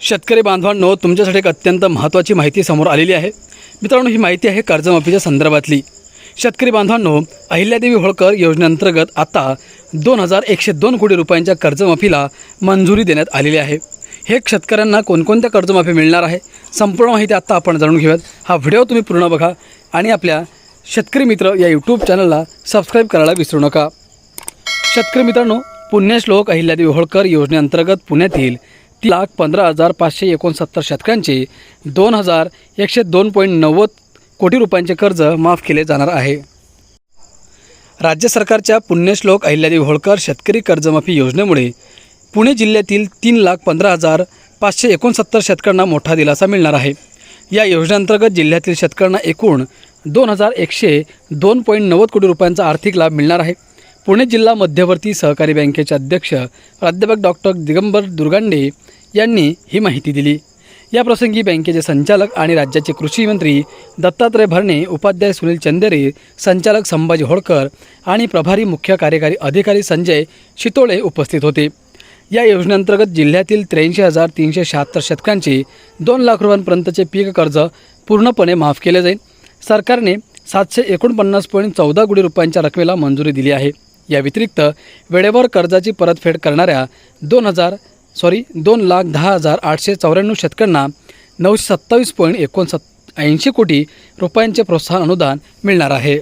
शेतकरी बांधवांनो, तुमच्यासाठी एक अत्यंत महत्त्वाची माहिती समोर आलेली आहे। मित्रांनो, ही माहिती आहे कर्जमाफीच्या संदर्भातली। शेतकरी बांधवांनो, अहिल्यादेवी होळकर योजनेअंतर्गत आता 2102 कोटी रुपयांच्या कर्जमाफीला मंजुरी देण्यात आलेली आहे। हे शेतकऱ्यांना कोणकोणत्या कर्जमाफी मिळणार आहे, संपूर्ण माहिती आता आपण जाणून घेऊयात। हा व्हिडिओ तुम्ही पूर्ण बघा आणि आपल्या शेतकरी मित्र या यूट्यूब चॅनलला सबस्क्राईब करायला विसरू नका। शेतकरी मित्रांनो, पुण्यश्लोक अहिल्यादेवी होळकर योजनेअंतर्गत पुण्यातील 3,15,569 शेतकऱ्यांचे 2,102.90 कोटी रुपयांचे कर्ज माफ केले जाणार आहे। राज्य सरकारच्या पुण्यश्लोक अहिल्यादेवी होळकर शेतकरी कर्जमाफी योजनेमुळे पुणे जिल्ह्यातील 3,15,569 शेतकऱ्यांना मोठा दिलासा मिळणार आहे। या योजनेअंतर्गत जिल्ह्यातील शेतकऱ्यांना एकूण 2,102.90 कोटी रुपयांचा आर्थिक लाभ मिळणार आहे। पुणे जिल्हा मध्यवर्ती सहकारी बँकेचे अध्यक्ष प्राध्यापक डॉक्टर दिगंबर दुर्गांडे यांनी ही माहिती दिली। या प्रसंगी बँकेचे संचालक आणि राज्याचे कृषी मंत्री दत्तात्रय भरणे, उपाध्याय सुनील चंदेरे, संचालक संभाजी होळकर आणि प्रभारी मुख्य कार्यकारी अधिकारी संजय शितोळे उपस्थित होते। या योजनेअंतर्गत जिल्ह्यातील 83,376 शेतकऱ्यांचे 2 लाख रुपयांपर्यंतचे पीक कर्ज पूर्णपणे माफ केले जाईल। सरकारने 749.14 कोटी रुपयांच्या रकमेला मंजुरी दिली आहे। या व्यतिरिक्त वेळेवर कर्जाची परतफेड करणाऱ्या 2,10,894 शेतकऱ्यांना 927.89 कोटी रुपयांचे प्रोत्साहन अनुदान मिळणार आहे।